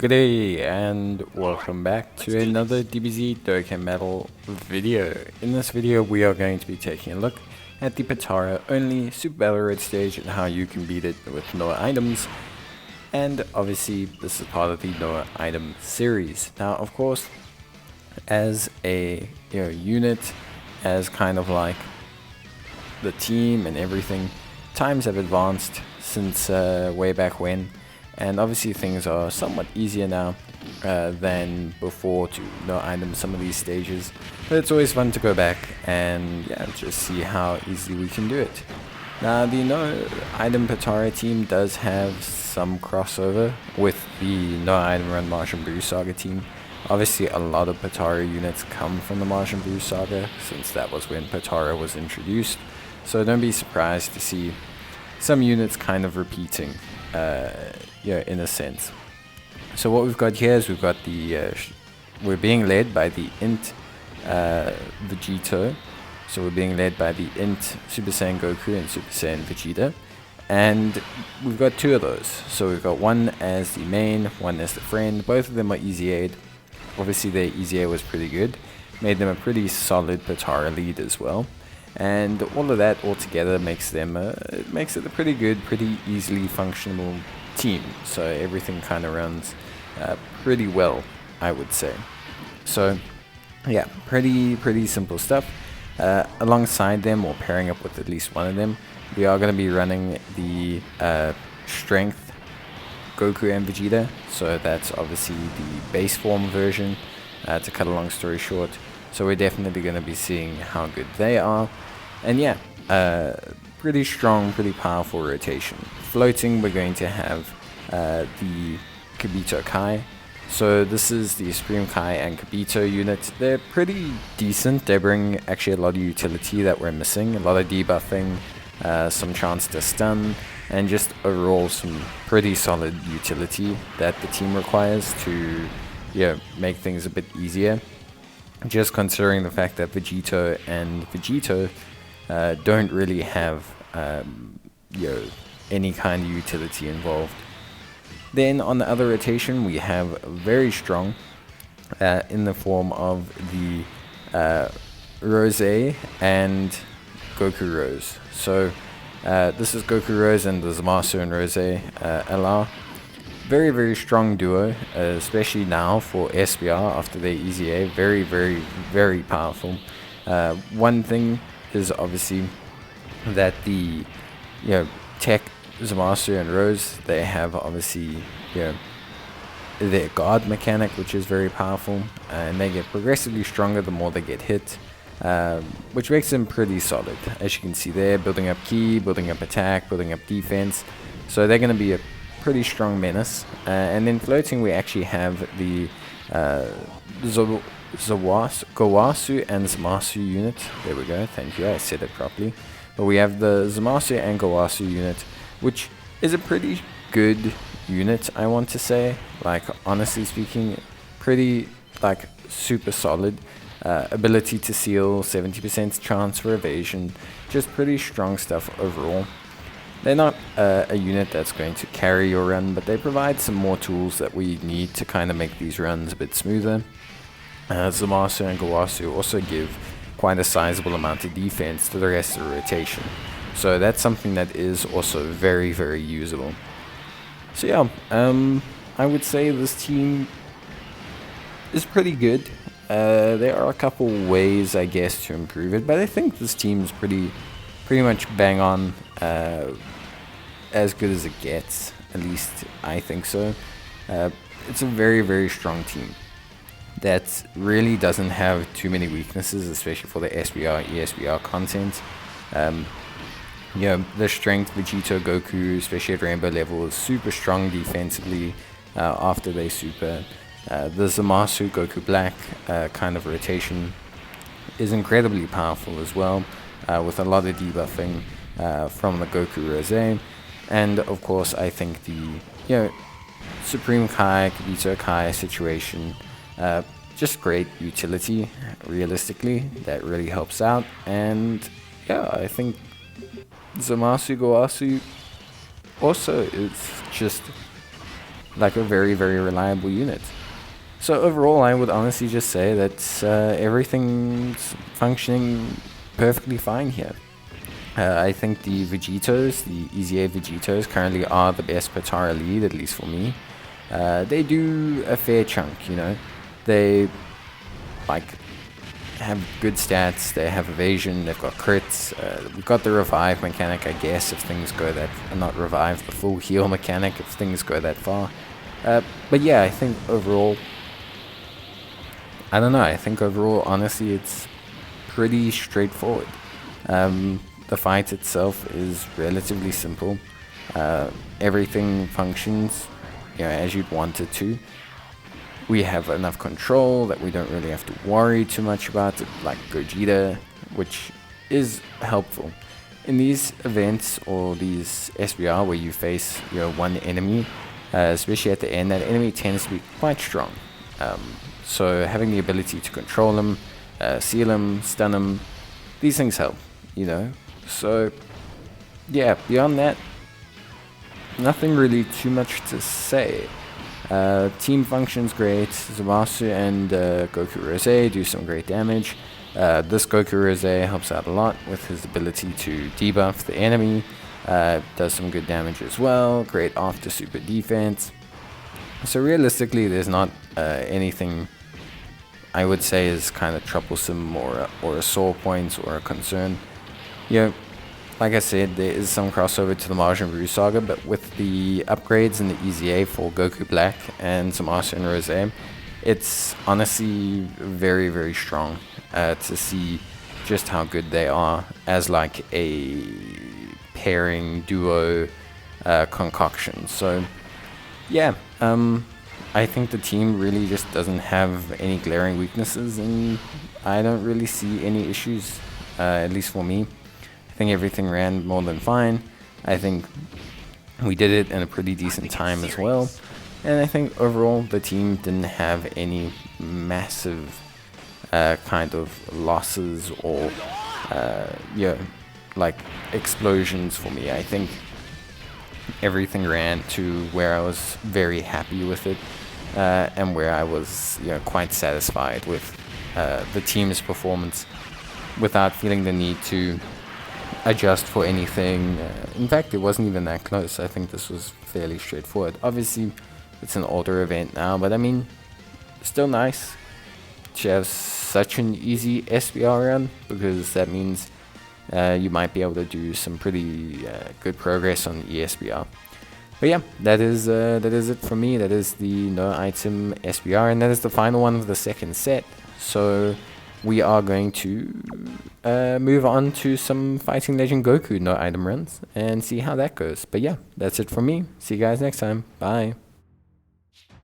Good day and welcome back to another DBZ Dokkan Battle video. In this video we are going to be taking a look at the Potara only Super Battle Road stage and how you can beat it with no items. And obviously this is part of the no item series. Now of course, as a unit, as kind of like the team and everything, times have advanced since way back when. And obviously things are somewhat easier now than before to no item some of these stages. But it's always fun to go back and just see how easily we can do it. Now the no item Potara team does have some crossover with the no item run Martian Brew Saga team. Obviously a lot of Potara units come from the Martian Brew Saga, since that was when Potara was introduced. So don't be surprised to see some units kind of repeating. In a sense. So what we've got here is we've got the we're being led by the int Vegito. So we're being led by the int Super Saiyan Goku and Super Saiyan Vegeta, and we've got two of those. So we've got one as the main, one as the friend. Both of them are easy aid. Obviously their easy aid was pretty good, made them a pretty solid Potara lead as well. And all of that all together makes them makes it a pretty good, pretty easily functional team. So everything kind of runs pretty well, I would say. So yeah, pretty simple stuff. Alongside them, or pairing up with at least one of them, we are going to be running the strength Goku and Vegeta. So that's obviously the base form version, to cut a long story short. So we're definitely going to be seeing how good they are. And yeah, pretty strong, pretty powerful rotation. Floating, we're going to have the Kibito Kai. So this is the Supreme Kai and Kibito unit. They're pretty decent. They bring actually a lot of utility that we're missing. A lot of debuffing, some chance to stun, and just overall some pretty solid utility that the team requires to make things a bit easier. Just considering the fact that Vegito and Vegito don't really have any kind of utility involved. Then on the other rotation we have very strong in the form of the Rose and Goku Rose. So this is Goku Rose and the Zamasu and Rose LR. Very strong duo, especially now for SBR after their EZA. Very powerful. One thing is obviously that the tech Zamasu and Rose, they have obviously their guard mechanic, which is very powerful, and they get progressively stronger the more they get hit, which makes them pretty solid. As you can see there, building up ki, building up attack, building up defense. So they're going to be a pretty strong menace. And then floating, we actually have the Gowasu and Zamasu unit. There we go, thank you, I said it properly. But we have the Zamasu and Gowasu unit, which is a pretty good unit, I want to say. Like, honestly speaking, pretty, like, super solid. Ability to seal, 70% chance for evasion, just pretty strong stuff overall. They're not a unit that's going to carry your run, but they provide some more tools that we need to kind of make these runs a bit smoother. Zamasu and Gowasu also give quite a sizable amount of defense to the rest of the rotation. So that's something that is also very usable. So yeah, I would say this team is pretty good. There are a couple ways, I guess, to improve it, but I think this team is pretty much bang on, as good as it gets. At least I think so. It's a very strong team that really doesn't have too many weaknesses, especially for the SBR, ESBR content. The strength Vegito Goku, especially at rainbow level, is super strong defensively after they super. The Zamasu Goku Black kind of rotation is incredibly powerful as well, with a lot of debuffing from the Goku Rose. And of course I think the Supreme Kai, Kibito Kai situation, just great utility. Realistically, that really helps out. And yeah, I think Zamasu Gowasu also is just like a very, very reliable unit. So overall, I would honestly just say that everything's functioning perfectly fine here. I think the Vegetos, the EZA Vegetos, currently are the best Potara lead, at least for me. They do a fair chunk, you know. They like have good stats, they have evasion, they've got crits, we've got the revive mechanic, I guess, if things go that, not revive, the full heal mechanic, if things go that far. But yeah, I think overall, I don't know, I think overall, honestly, it's pretty straightforward. The fight itself is relatively simple. Everything functions, you know, as you'd want it to. We have enough control that we don't really have to worry too much about it, like Gogeta, which is helpful. In these events or these SBR where you face, you know, one enemy, especially at the end, that enemy tends to be quite strong. So having the ability to control them, seal them, stun them, these things help, you know. So yeah, beyond that, nothing really too much to say. Team functions great. Zamasu and Goku Rose do some great damage. This Goku Rose helps out a lot with his ability to debuff the enemy. Does some good damage as well. Great after super defense. So realistically, there's not anything I would say is kind of troublesome or a sore point or a concern. You know, like I said, there is some crossover to the Majin Buu saga, but with the upgrades in the EZA for Goku Black and Zamasu and Rose, it's honestly very, very strong to see just how good they are as like a pairing duo concoction. So yeah, I think the team really just doesn't have any glaring weaknesses, and I don't really see any issues, at least for me. I think everything ran more than fine. I think we did it in a pretty decent time as well. And I think overall the team didn't have any massive kind of losses or yeah, like explosions for me. I think everything ran to where I was very happy with it, and where I was, you know, quite satisfied with the team's performance without feeling the need to adjust for anything. In fact, it wasn't even that close. I think this was fairly straightforward. Obviously, it's an older event now, but I mean, still nice to have such an easy SBR run, because that means you might be able to do some pretty good progress on ESBR. But yeah, that is it for me. That is the no item SBR, and that is the final one of the second set. So we are going to move on to some Fighting Legend Goku no item runs and see how that goes. But yeah, that's it from me. See you guys next time. Bye.